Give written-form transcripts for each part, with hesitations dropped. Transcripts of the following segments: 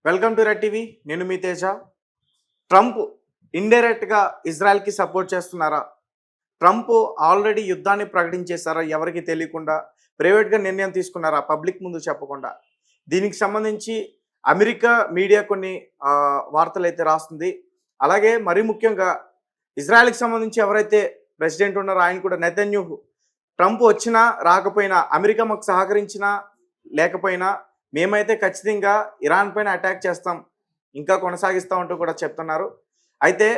Welcome to red TV. నేను మీ Teja. Trump ఇండైరెక్ట్గా ఇజ్రాయెల్కి support చేస్తున్నారా? ట్రంప్ ఆల్రెడీ యుద్ధాన్ని ప్రకటించేశారా? ఎవరికి తెలియకుండా ప్రైవేట్గా నిర్ణయం తీసుకున్నారా పబ్లిక్ ముందు చెప్పకుండా? దీనికి సంబంధించి అమెరికా మీడియా కొన్ని వార్తలు అయితే రాస్తుంది. అలాగే మరీ ముఖ్యంగా ఇజ్రాయెల్కి సంబంధించి ఎవరైతే ప్రెసిడెంట్ ఉన్నారో ఆయన కూడా నెతన్యాహు ట్రంప్ వచ్చినా రాకపోయినా అమెరికా మాకు సహకరించినా లేకపోయినా మేమైతే ఖచ్చితంగా ఇరాన్ పైన అటాక్ చేస్తాం, ఇంకా కొనసాగిస్తామంటూ కూడా చెప్తున్నారు. అయితే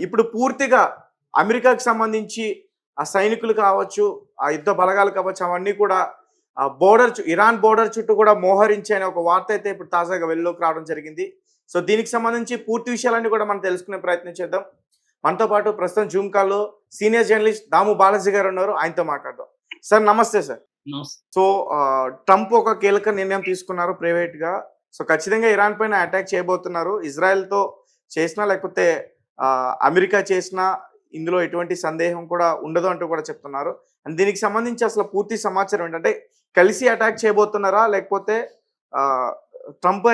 ఇప్పుడు పూర్తిగా అమెరికాకి సంబంధించి ఆ సైనికులు కావచ్చు, ఆ యుద్ధ బలగాలు కావచ్చు, అవన్నీ కూడా ఇరాన్ బోర్డర్ చుట్టూ కూడా మోహరించి అనే ఒక వార్త అయితే ఇప్పుడు తాజాగా వెలుగులోకి రావడం జరిగింది. సో దీనికి సంబంధించి పూర్తి విషయాలన్నీ కూడా మనం తెలుసుకునే ప్రయత్నం చేద్దాం. మనతో పాటు ప్రస్తుతం జూమ్ కాల్లో సీనియర్ జర్నలిస్ట్ దాము బాలాజీ గారు ఉన్నారు. ఆయనతో మాట్లాడదాం. సార్ నమస్తే సార్. సో ట్రంప్ ఒక కీలక నిర్ణయం తీసుకున్నారు ప్రైవేట్గా. సో ఖచ్చితంగా ఇరాన్ పైన అటాక్ చేయబోతున్నారు. ఇజ్రాయెల్తో చేసినా లేకపోతే అమెరికా చేసినా ఇందులో ఎటువంటి సందేహం కూడా ఉండదు అంటూ కూడా చెప్తున్నారు. అండ్ దీనికి సంబంధించి అసలు పూర్తి సమాచారం ఏంటంటే కలిసి అటాక్ చేయబోతున్నారా లేకపోతే ట్రంప్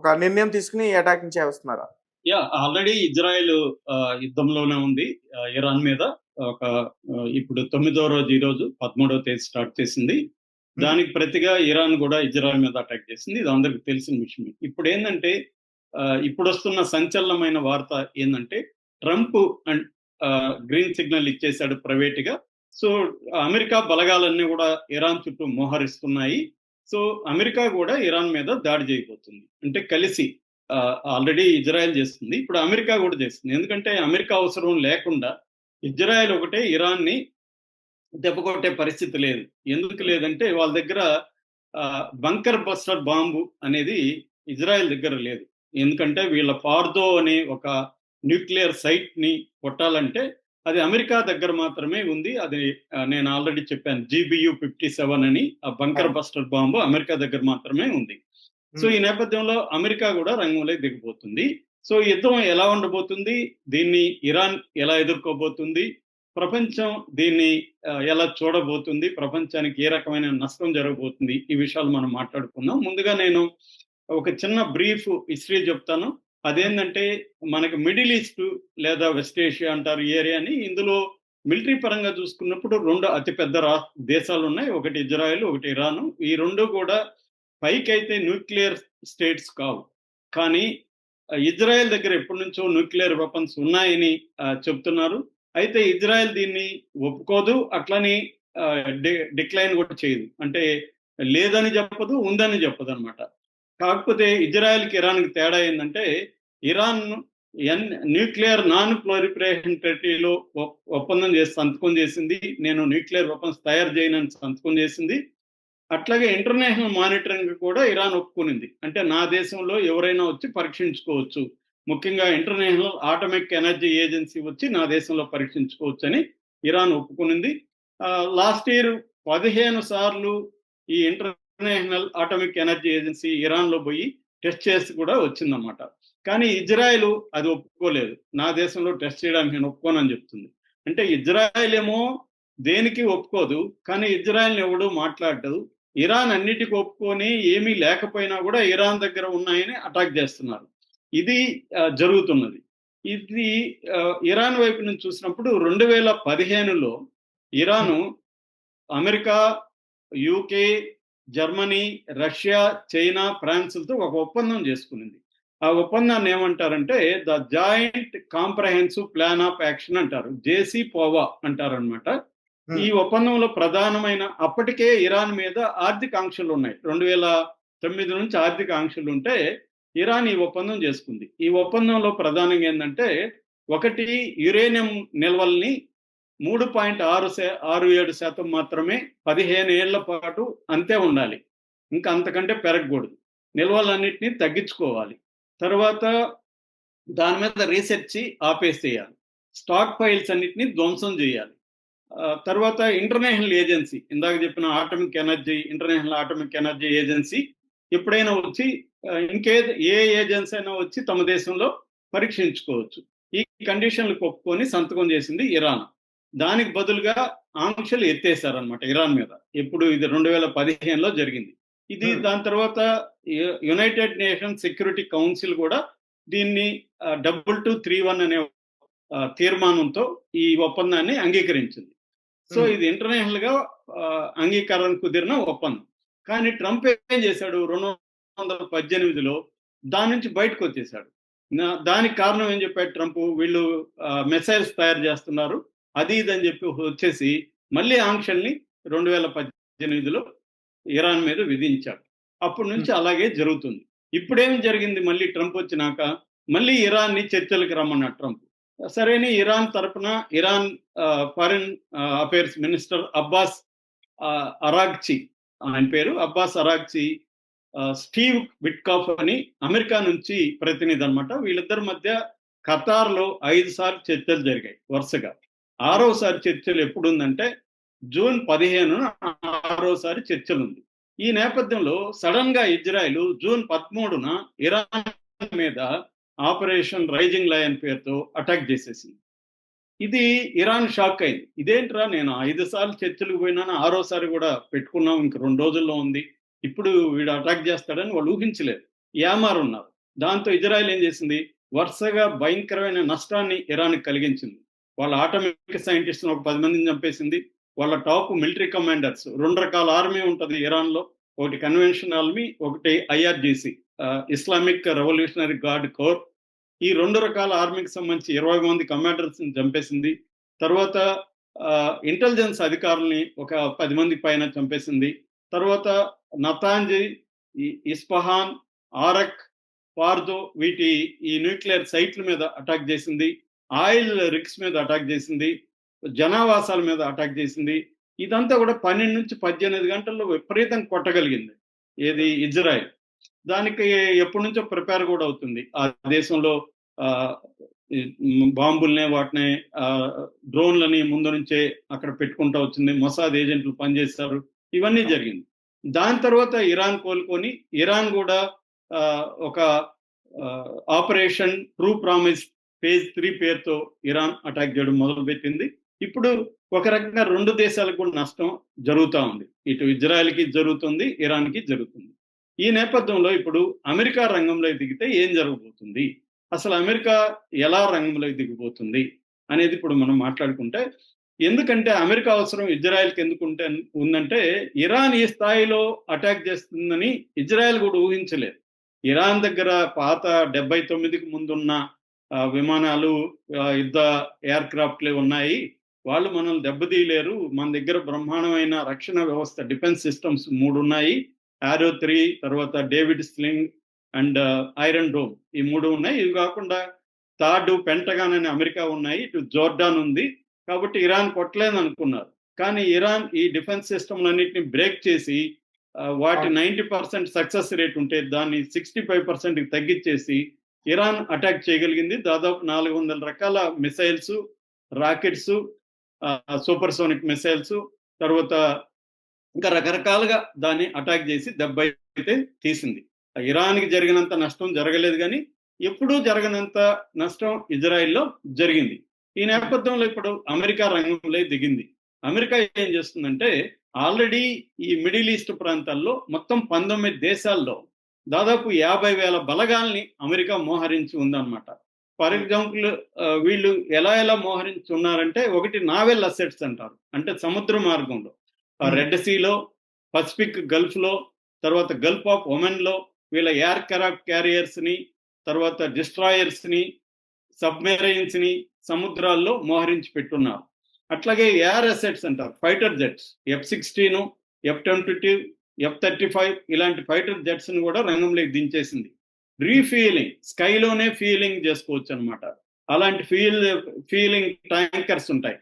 ఒక నిర్ణయం తీసుకుని ఈ అటాక్ నుంచి చేస్తున్నారా? ఆల్రెడీ ఇజ్రాయెల్ యుద్ధంలోనే ఉంది ఇరాన్ మీద. ఒక ఇప్పుడు 9వ రోజు ఈ రోజు 13వ తేదీ స్టార్ట్ చేసింది. దానికి ప్రతిగా ఇరాన్ కూడా ఇజ్రాయెల్ మీద అటాక్ చేసింది. ఇది అందరికి తెలిసిన విషయమే. ఇప్పుడు ఏంటంటే ఇప్పుడు వస్తున్న సంచలనమైన వార్త ఏంటంటే ట్రంప్ అండ్ గ్రీన్ సిగ్నల్ ఇచ్చేశాడు ప్రైవేట్ గా. సో అమెరికా బలగాలన్నీ కూడా ఇరాన్ చుట్టూ మోహరిస్తున్నాయి. సో అమెరికా కూడా ఇరాన్ మీద దాడి చేయబోతుంది. అంటే కలిసి ఆల్రెడీ ఇజ్రాయెల్ చేస్తుంది, ఇప్పుడు అమెరికా కూడా చేస్తుంది. ఎందుకంటే అమెరికా అవసరం లేకుండా ఇజ్రాయెల్ ఒకటే ఇరాన్ని దెబ్బకొట్టే పరిస్థితి లేదు. ఎందుకు లేదంటే వాళ్ళ దగ్గర బంకర్ బస్టర్ బాంబు అనేది ఇజ్రాయెల్ దగ్గర లేదు. ఎందుకంటే వీళ్ళ ఫార్దో అనే ఒక న్యూక్లియర్ సైట్ ని కొట్టాలంటే అది అమెరికా దగ్గర మాత్రమే ఉంది. అది నేను ఆల్రెడీ చెప్పాను, GBU-57 అని ఆ బంకర్ బస్టర్ బాంబు అమెరికా దగ్గర మాత్రమే ఉంది. సో ఈ నేపథ్యంలో అమెరికా కూడా రంగంలోకి దిగబోతుంది. సో యుద్ధం ఎలా ఉండబోతుంది, దీన్ని ఇరాన్ ఎలా ఎదుర్కోబోతుంది, ప్రపంచం దీన్ని ఎలా చూడబోతుంది, ప్రపంచానికి ఏ రకమైన నష్టం జరగబోతుంది, ఈ విషయాలు మనం మాట్లాడుకుందాం. ముందుగా నేను ఒక చిన్న బ్రీఫ్ హిస్టరీ చెప్తాను. అదేంటంటే మనకి మిడిల్ ఈస్ట్ లేదా వెస్ట్ ఏషియా అంటారు ఈ ఏరియాని. ఇందులో మిలిటరీ పరంగా చూసుకున్నప్పుడు 2 అతిపెద్ద దేశాలు ఉన్నాయి. ఒకటి ఇజ్రాయెల్, ఒకటి ఇరాను. ఈ 2 కూడా పైకైతే న్యూక్లియర్ స్టేట్స్ కావు, కానీ ఇజ్రాయెల్ దగ్గర ఎప్పటి నుంచో న్యూక్లియర్ వెపన్స్ ఉన్నాయని చెప్తున్నారు. అయితే ఇజ్రాయెల్ దీన్ని ఒప్పుకోదు, అట్లని డిక్లైన్ కూడా చేయదు. అంటే లేదని చెప్పదు, ఉందని చెప్పదు అనమాట. కాకపోతే ఇజ్రాయెల్కి ఇరాన్కి తేడా ఏంటంటే ఇరాన్ న్యూక్లియర్ నాన్ ప్రొలిఫరేషన్ ట్రీటీలో ఒప్పందం చేసి సంతకం చేసింది. నేను న్యూక్లియర్ వెపన్స్ తయారు చేయనని సంతకం చేసింది. అట్లాగే ఇంటర్నేషనల్ మానిటరింగ్ కూడా ఇరాన్ ఒప్పుకునింది. అంటే నా దేశంలో ఎవరైనా వచ్చి పరీక్షించుకోవచ్చు, ముఖ్యంగా ఇంటర్నేషనల్ ఆటమిక్ ఎనర్జీ ఏజెన్సీ వచ్చి నా దేశంలో పరీక్షించుకోవచ్చు అని ఇరాన్ ఒప్పుకునింది. లాస్ట్ ఇయర్ 15 సార్లు ఈ ఇంటర్నేషనల్ ఆటమిక్ ఎనర్జీ ఏజెన్సీ ఇరాన్లో పోయి టెస్ట్ చేసి కూడా వచ్చిందన్నమాట. కానీ ఇజ్రాయెల్ అది ఒప్పుకోలేదు. నా దేశంలో టెస్ట్ చేయడానికి నేను ఒప్పుకోనని చెప్తుంది. అంటే ఇజ్రాయెల్ ఏమో దేనికి ఒప్పుకోదు, కానీ ఇజ్రాయెల్ని ఎవడు మాట్లాడదు. ఇరాన్ అన్నిటికీ ఒప్పుకొని ఏమీ లేకపోయినా కూడా ఇరాన్ దగ్గర ఉన్నాయని అటాక్ చేస్తున్నారు. ఇది జరుగుతున్నది. ఇది ఇరాన్ వైపు నుంచి చూసినప్పుడు 2015లో Iran America, UK, Germany, Russia, China, ఫ్రాన్స్లతో ఒక ఒప్పందం చేసుకునింది. ఆ ఒప్పందాన్ని ఏమంటారంటే the joint comprehensive plan of action అంటారు, JCPOA అంటారనమాట. ఈ ఒప్పందంలో ప్రధానమైన అప్పటికే ఇరాన్ మీద ఆర్థిక ఆంక్షలు ఉన్నాయి. 2009 నుంచి ఆర్థిక ఆంక్షలు ఉంటే ఇరాన్ ఈ ఒప్పందం చేసుకుంది. ఈ ఒప్పందంలో ప్రధానంగా ఏంటంటే ఒకటి, యురేనియం నిల్వల్ని 3.67% మాత్రమే 15 ఏళ్ల పాటు అంతే ఉండాలి, ఇంకా అంతకంటే పెరగకూడదు. నిల్వలన్నింటినీ తగ్గించుకోవాలి. తర్వాత దాని మీద రీసెర్చ్ ఆపేసేయాలి. స్టాక్ ఫైల్స్ అన్నిటినీ ధ్వంసం చేయాలి. తర్వాత ఇంటర్నేషనల్ ఏజెన్సీ, ఇందాక చెప్పిన ఇంటర్నేషనల్ ఆటమిక్ ఎనర్జీ ఏజెన్సీ ఎప్పుడైనా వచ్చి ఏ ఏజెన్సీ అయినా వచ్చి తమ దేశంలో పరీక్షించుకోవచ్చు. ఈ కండిషన్లకు ఒప్పుకొని సంతకం చేసింది ఇరాన్. దానికి బదులుగా ఆంక్షలు ఎత్తేసారనమాట ఇరాన్ మీద. ఎప్పుడు ఇది 2015లో జరిగింది. ఇది దాని తర్వాత యునైటెడ్ నేషన్స్ సెక్యూరిటీ కౌన్సిల్ కూడా దీన్ని 2231 అనే తీర్మానంతో ఈ ఒప్పందాన్ని అంగీకరించింది. సో ఇది ఇంటర్నేషనల్ గా అంగీకారం కుదిరిన ఒప్పందం. కానీ ట్రంప్ ఏం చేశాడు 2018లో దాని నుంచి బయటకు వచ్చేసాడు. దానికి కారణం ఏం చెప్పాడు ట్రంప్, వీళ్ళు మిసైల్స్ తయారు చేస్తున్నారు అది ఇది అని చెప్పి వచ్చేసి మళ్ళీ ఆంక్షల్ని 2018లో ఇరాన్ మీద విధించాడు. అప్పటి నుంచి అలాగే జరుగుతుంది. ఇప్పుడేం జరిగింది, మళ్ళీ ట్రంప్ వచ్చినాక మళ్ళీ ఇరాన్ని చర్చలకు రమ్మన్నాడు ట్రంప్. సరేని ఇరాన్ తరపున Iran foreign affairs minister Abbas Araghchi, ఆయన పేరు అబ్బాస్ అరాగ్చి, స్టీవ్ విట్కాఫ్ అని అమెరికా నుంచి ప్రతినిధి అనమాట. వీళ్ళిద్దరి మధ్య ఖతార్లో 5 సార్లు చర్చలు జరిగాయి వరుసగా. 6వసారి చర్చలు ఎప్పుడు ఉందంటే జూన్ 15న 6వసారి చర్చలు ఉంది. ఈ నేపథ్యంలో సడన్ గా ఇజ్రాయెల్ జూన్ 13న ఇరాన్ మీద ఆపరేషన్ రైజింగ్ లయన్ పేరుతో అటాక్ చేసేసింది. ఇది ఇరాన్ షాక్ అయింది. ఇదేంట్రా, నేను 5 సార్లు చర్చలకు పోయినాను, 6వసారి కూడా పెట్టుకున్నాం, ఇంక 2 రోజుల్లో ఉంది, ఇప్పుడు వీడు అటాక్ చేస్తాడని వాళ్ళు ఊహించలేదు, ఏమారున్నారు. దాంతో ఇజ్రాయెల్ ఏం చేసింది, వరుసగా భయంకరమైన నష్టాన్ని ఇరాన్కి కలిగించింది. వాళ్ళ ఆటమిక్ సైంటిస్ట్ని ఒక 10 మందిని చంపేసింది. వాళ్ళ టాప్ మిలిటరీ కమాండర్స్, 2 రకాల ఆర్మీ ఉంటుంది ఇరాన్లో, ఒకటి కన్వెన్షన్ ఆర్మీ, ఒకటి IRGC Islamic revolutionary guard corps. ఈ 2 రకాల ఆర్మీకి సంబంధించి 20 మంది కమాండర్స్ చంపేసింది. తర్వాత ఇంటెలిజెన్స్ అధికారుల్ని ఒక 10 మంది పైన చంపేసింది. తర్వాత నతాంజీ, ఇస్ఫహాన్, ఆరక్, ఫార్దో వీటి ఈ న్యూక్లియర్ సైట్ల మీద అటాక్ చేసింది. ఆయిల్ రిగ్స్ మీద అటాక్ చేసింది. జనావాసాల మీద అటాక్ చేసింది. ఇదంతా కూడా 12 నుంచి 18 గంటల్లో విపరీతంగా కొట్టగలిగింది ఏది ఇజ్రాయెల్. దానికి ఎప్పటి నుంచో ప్రిపేర్ కూడా అవుతుంది. ఆ దేశంలో బాంబుల్ని వాటిని డ్రోన్లని ముందు నుంచే అక్కడ పెట్టుకుంటూ వచ్చింది. మొసాద్ ఏజెంట్లు పనిచేస్తారు. ఇవన్నీ జరిగింది. దాని తర్వాత ఇరాన్ కోలుకొని ఇరాన్ కూడా ఒక ఆపరేషన్ ట్రూ ప్రామిస్ ఫేజ్ 3 పేరుతో ఇరాన్ అటాక్ చేయడం మొదలుపెట్టింది. ఇప్పుడు ఒక రకంగా 2 దేశాలకు కూడా నష్టం జరుగుతూ ఉంది. ఇటు ఇజ్రాయెల్కి జరుగుతుంది, ఇరాన్కి జరుగుతుంది. ఈ నేపథ్యంలో ఇప్పుడు అమెరికా రంగంలోకి దిగితే ఏం జరగబోతుంది, అసలు అమెరికా ఎలా రంగంలోకి దిగిపోతుంది అనేది ఇప్పుడు మనం మాట్లాడుకుంటే, ఎందుకంటే అమెరికా అవసరం ఇజ్రాయెల్కి ఎందుకు ఉందంటే ఇరాన్ ఈ స్థాయిలో అటాక్ చేస్తుందని ఇజ్రాయెల్ కూడా ఊహించలేదు. ఇరాన్ దగ్గర పాత 79కి ముందున్న విమానాలు, యుద్ధ ఎయిర్ క్రాఫ్ట్లే ఉన్నాయి, వాళ్ళు మనల్ని దెబ్బతీయలేరు, మన దగ్గర బ్రహ్మాండమైన రక్షణ వ్యవస్థ డిఫెన్స్ సిస్టమ్స్ 3 ఉన్నాయి, ఆరో 3, తర్వాత David sling and iron dome, ఈ 3 ఉన్నాయి. ఇవి కాకుండా థాడ్, పెంటగాన్ అనే అమెరికా ఉన్నాయి, ఇటు జోర్డాన్ ఉంది. కాబట్టి ఇరాన్ కొట్టలేదు అనుకున్నారు. కానీ ఇరాన్ ఈ డిఫెన్స్ సిస్టమ్లన్నింటినీ బ్రేక్ చేసి వాటి 90% సక్సెస్ రేట్ ఉంటే దాన్ని 65%కి తగ్గించేసి ఇరాన్ అటాక్ చేయగలిగింది. దాదాపు 400 రకాల మిసైల్స్, రాకెట్స్, సూపర్సోనిక్ మిసైల్స్, తర్వాత ఇంకా రకరకాలుగా దాన్ని అటాక్ చేసి దెబ్బ అయితే తీసింది. ఇరాన్కి జరిగినంత నష్టం జరగలేదు, కానీ ఎప్పుడూ జరగనంత నష్టం ఇజ్రాయెల్లో జరిగింది. ఈ నేపథ్యంలో ఇప్పుడు అమెరికా రంగంలో దిగింది. అమెరికా ఏం చేస్తుందంటే ఆల్రెడీ ఈ మిడిల్ ఈస్ట్ ప్రాంతాల్లో మొత్తం 19 దేశాల్లో దాదాపు 50,000 బలగాల్ని అమెరికా మోహరించి ఉందన్నమాట. ఫర్ ఎగ్జాంపుల్ వీళ్ళు ఎలా మోహరించి ఉన్నారంటే, ఒకటి నావెల్ అసెట్స్ అంటారు, అంటే సముద్ర మార్గంలో రెడ్ సీలో, పసిఫిక్ గల్ఫ్లో, తర్వాత గల్ఫ్ ఆఫ్ ఒమెన్లో వీళ్ళ ఎయిర్ క్రాఫ్ట్ క్యారియర్స్ని, తర్వాత డిస్ట్రాయర్స్ని, సబ్మెరైన్స్ని సముద్రాల్లో మోహరించి పెట్టున్నారు. అట్లాగే ఎయిర్ అసెట్స్ అంటారు, fighter jets, F-16, F-22, F-35 ఇలాంటి ఫైటర్ జెట్స్ని కూడా రంగంలోకి దించేసింది. రీఫీలింగ్, స్కైలోనే ఫీలింగ్ చేసుకోవచ్చు అనమాట. అలాంటి ఫీలింగ్ ట్యాంకర్స్ ఉంటాయి,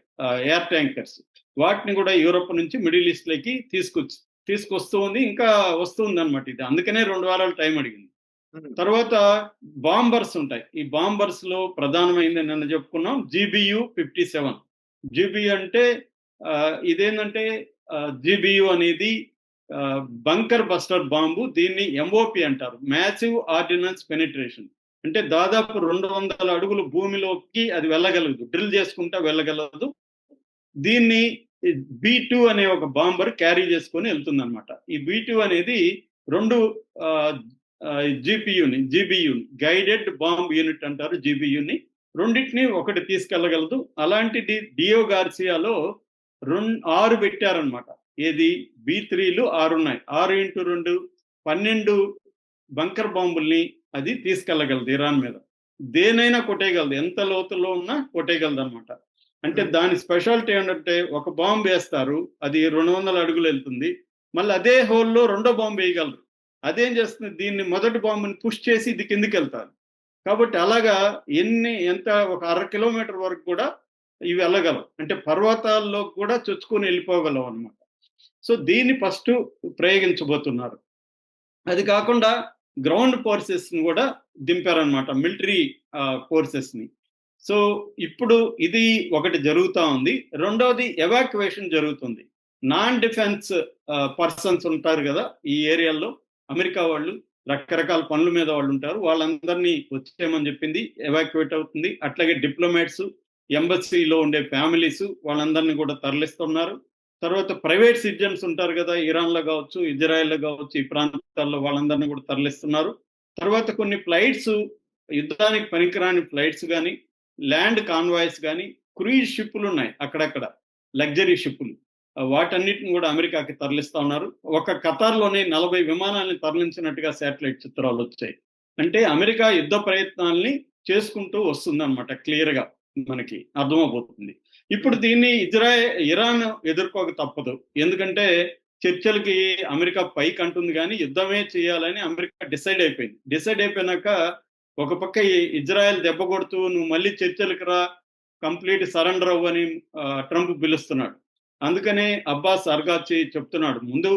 ఎయిర్ ట్యాంకర్స్, వాటిని కూడా యూరోప్ నుంచి మిడిల్ ఈస్ట్లోకి తీసుకొస్తూ ఉంది, ఇంకా వస్తుంది అనమాట. ఇది అందుకనే 2 వారాలు టైం అడిగింది. తర్వాత బాంబర్స్ ఉంటాయి. ఈ బాంబర్స్ లో ప్రధానమైంది నిన్న చెప్పుకున్నాం GBU-57. GBU అంటే ఇదేంటంటే GBU అనేది బంకర్ బస్టర్ బాంబు. దీన్ని MOP అంటారు, మ్యాసివ్ ఆర్డినెన్స్ పెనిట్రేషన్. అంటే దాదాపు 200 అడుగులు భూమిలోకి అది వెళ్ళగలదు, డ్రిల్ చేసుకుంటా వెళ్ళగలదు. దీన్ని B-2 అనే ఒక బాంబర్ క్యారీ చేసుకొని వెళ్తుంది అనమాట. ఈ B-2 అనేది 2 జీబీయూని గైడెడ్ బాంబ్ యూనిట్ అంటారు జీబీయూని. రెండిటిని ఒకటి తీసుకెళ్లగలదు. అలాంటిది డియో గార్సియాలో 6 పెట్టారనమాట. ఏది B3లు 6 ఉన్నాయి. 6x2 12 బంకర్ బాంబుల్ని అది తీసుకెళ్లగలదు ఇరాన్ మీద. దేనైనా కొట్టేయగలదు. ఎంత లోతులో ఉన్నా కొట్టేయగలదు అనమాట. అంటే దాని స్పెషాలిటీ ఏంటంటే ఒక బాంబు వేస్తారు, అది 200 అడుగులు వెళ్తుంది. మళ్ళీ అదే హోల్లో రెండో బాంబు వేయగలరు. అదేం చేస్తుంది, దీన్ని మొదటి బాంబుని పుష్ చేసి ఇది కిందికి వెళ్తారు. కాబట్టి అలాగా ఎంత ఒక 1/2 కిలోమీటర్ వరకు కూడా ఇవి వెళ్ళగలవు. అంటే పర్వతాల్లో కూడా చొచ్చుకొని వెళ్ళిపోగలవు అనమాట. సో దీన్ని ఫస్ట్ ప్రయోగించబోతున్నారు. అది కాకుండా గ్రౌండ్ ఫోర్సెస్ ని కూడా దింపారనమాట, మిలిటరీ ఫోర్సెస్ ని. సో ఇప్పుడు ఇది ఒకటి జరుగుతా ఉంది. రెండోది ఎవాక్యువేషన్ జరుగుతుంది. నాన్ డిఫెన్స్ పర్సన్స్ ఉంటారు కదా ఈ ఏరియాలో, అమెరికా వాళ్ళు రకరకాల పనుల మీద వాళ్ళు ఉంటారు, వాళ్ళందరినీ వచ్చేయమని చెప్పింది. ఎవాక్యువేట్ అవుతుంది. అట్లాగే డిప్లొమాట్స్, ఎంబసీలో ఉండే ఫ్యామిలీస్ వాళ్ళందరినీ కూడా తరలిస్తున్నారు. తర్వాత ప్రైవేట్ సిటిజన్స్ ఉంటారు కదా, ఇరాన్లో కావచ్చు, ఇజ్రాయెల్లో కావచ్చు, ఈ ప్రాంతాల్లో వాళ్ళందరినీ కూడా తరలిస్తున్నారు. తర్వాత కొన్ని ఫ్లైట్స్, యుద్ధానికి పనికిరాని ఫ్లైట్స్ కానీ, ల్యాండ్ కాన్వాయ్స్ కానీ, క్రూయిజ్ షిప్పులు ఉన్నాయి అక్కడక్కడ, లగ్జరీ షిప్పులు, వాటన్నిటిని కూడా అమెరికాకి తరలిస్తా ఉన్నారు. ఒక ఖతార్లోనే 40 విమానాలను తరలించినట్టుగా శాటిలైట్ చిత్రాలు వచ్చాయి. అంటే అమెరికా యుద్ధ ప్రయత్నాల్ని చేసుకుంటూ వస్తుందన్నమాట. క్లియర్గా మనకి అర్థమైపోతుంది. ఇప్పుడు దీన్ని ఇరాన్ ఎదుర్కోక తప్పదు. ఎందుకంటే చర్చలకి అమెరికా పైకి అంటుంది కానీ యుద్ధమే చేయాలని అమెరికా డిసైడ్ అయిపోయింది. డిసైడ్ అయిపోయినాక ఒక పక్క ఇజ్రాయెల్ దెబ్బ కొడుతూ నువ్వు మళ్ళీ చర్చలకు రా, కంప్లీట్ సరెండర్ అవ్వని ట్రంప్ పిలుస్తున్నాడు. అందుకనే అబ్బాస్ అర్గాచి చెప్తున్నాడు, ముందు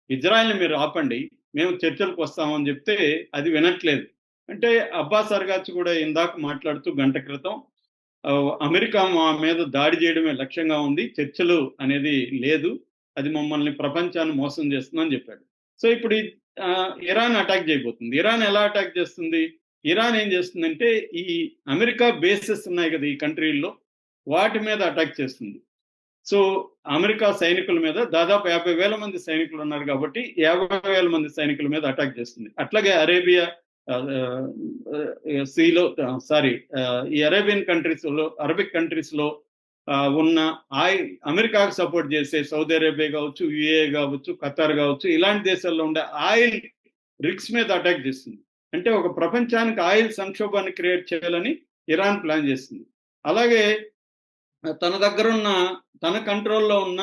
ఇజ్రాయెల్ని మీరు ఆపండి, మేము చర్చలకు వస్తామని చెప్తే అది వినట్లేదు. అంటే అబ్బాస్ అర్గాచి కూడా ఇందాక మాట్లాడుతూ గంట క్రితం అమెరికా మా మీద దాడి చేయడమే లక్ష్యంగా ఉంది, చర్చలు అనేది లేదు, అది మమ్మల్ని ప్రపంచాన్ని మోసం చేస్తుందని చెప్పాడు. సో ఇప్పుడు ఇరాన్ అటాక్ చేయబోతుంది. ఇరాన్ ఎలా అటాక్ చేస్తుంది? ఇరాన్ ఏం చేస్తుందంటే ఈ అమెరికా బేసెస్ ఉన్నాయి కదా ఈ కంట్రీల్లో, వాటి మీద అటాక్ చేస్తుంది. సో అమెరికా సైనికుల మీద దాదాపు 50,000 మంది సైనికులు ఉన్నారు కాబట్టి 50,000 మంది సైనికుల మీద అటాక్ చేస్తుంది. అట్లాగే అరేబియా సీలో ఈ అరేబియన్ కంట్రీస్లో, అరబిక్ కంట్రీస్లో ఉన్న అమెరికాకు సపోర్ట్ చేసే సౌదీ అరేబియా కావచ్చు, యుఏ కావచ్చు, ఖతార్ కావచ్చు, ఇలాంటి దేశాల్లో ఉండే ఆయిల్ రిగ్స్ మీద అటాక్ చేస్తుంది. అంటే ఒక ప్రపంచానికి ఆయిల్ సంక్షోభాన్ని క్రియేట్ చేయాలని ఇరాన్ ప్లాన్ చేస్తుంది. అలాగే తన దగ్గర ఉన్న, తన కంట్రోల్లో ఉన్న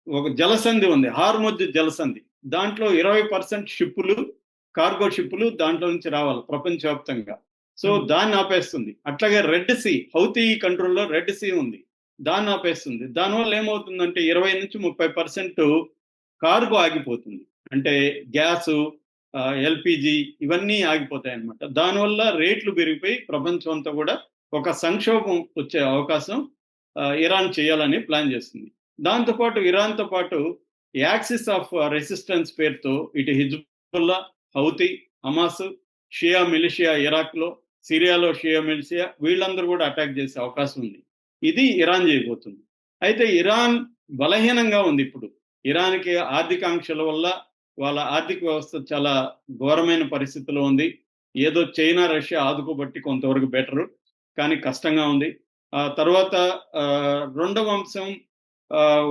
ఒక జలసంధి ఉంది, హార్ముజ్ జలసంధి. దాంట్లో 20% షిప్పులు, కార్గో షిప్పులు దాంట్లో నుంచి రావాలి ప్రపంచవ్యాప్తంగా. సో దాన్ని ఆపేస్తుంది. అట్లాగే రెడ్ సీ, హౌతీ కంట్రోల్లో రెడ్ సీ ఉంది, దాన్ని ఆపేస్తుంది. దానివల్ల ఏమవుతుందంటే 20-30% కార్గో ఆగిపోతుంది. అంటే గ్యాసు, ఎల్పిజి ఇవన్నీ ఆగిపోతాయి అన్నమాట. దానివల్ల రేట్లు పెరిగిపోయి ప్రపంచం అంతా కూడా ఒక సంక్షోభం వచ్చే అవకాశం ఇరాన్ చేయాలని ప్లాన్ చేస్తుంది. దాంతోపాటు ఇరాన్తో పాటు యాక్సిస్ ఆఫ్ రెసిస్టెన్స్ పేరుతో ఇటు హిజ్బుల్లా, హౌతీ, హమాస్, షియా మిలిషియా ఇరాక్లో, సిరియాలో షియా మిలిషియా, వీళ్ళందరూ కూడా అటాక్ చేసే అవకాశం ఉంది. ఇది ఇరాన్ చేయబోతుంది. అయితే ఇరాన్ బలహీనంగా ఉంది ఇప్పుడు. ఇరాన్కి ఆర్థికాంక్షల వల్ల వాళ్ళ ఆర్థిక వ్యవస్థ చాలా ఘోరమైన పరిస్థితిలో ఉంది. ఏదో చైనా, రష్యా ఆదుకోబట్టి కొంతవరకు బెటరు, కానీ కష్టంగా ఉంది. తర్వాత రెండవ అంశం,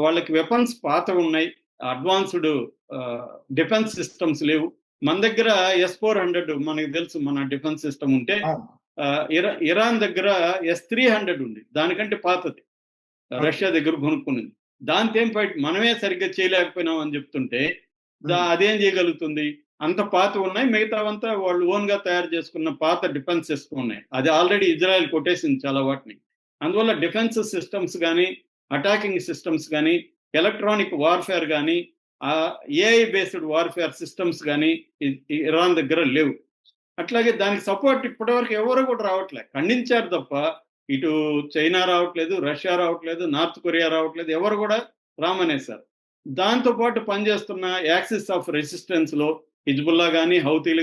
వాళ్ళకి వెపన్స్ పాత ఉన్నాయి, అడ్వాన్స్డ్ డిఫెన్స్ సిస్టమ్స్ లేవు. మన దగ్గర S-400 మనకి తెలుసు, మన డిఫెన్స్ సిస్టమ్ ఉంటే ఇరాన్ దగ్గర S-300 ఉంది, దానికంటే పాతది, రష్యా దగ్గర కొనుక్కున్నది. దాంతో ఏం ఫైట్, మనమే సరిగ్గా చేయలేకపోయినాం అని చెప్తుంటే అదేం చేయగలుగుతుంది? అంత పాత ఉన్నాయి, మిగతావంతా వాళ్ళు ఓన్గా తయారు చేసుకున్న పాత డిఫెన్స్ సిస్టమ్ ఉన్నాయి. అది ఆల్రెడీ ఇజ్రాయెల్ కొట్టేసింది చాలా వాటిని. అందువల్ల డిఫెన్స్ సిస్టమ్స్ కానీ, అటాకింగ్ సిస్టమ్స్ కానీ, ఎలక్ట్రానిక్ వార్ఫేర్ కానీ, ఏఐ బేస్డ్ వార్ఫేర్ సిస్టమ్స్ కానీ ఇరాన్ దగ్గర లేవు. అట్లాగే దానికి సపోర్ట్ ఇప్పటివరకు ఎవరు కూడా రావట్లేదు. ఖండించారు తప్ప ఇటు చైనా రావట్లేదు, రష్యా రావట్లేదు, నార్త్ కొరియా రావట్లేదు, ఎవరు కూడా రామనేశారు. దాంతో పాటు పనిచేస్తున్న యాక్సిస్ ఆఫ్ రెసిస్టెన్స్ లో హిజ్బుల్లా కానీ, హౌతీలు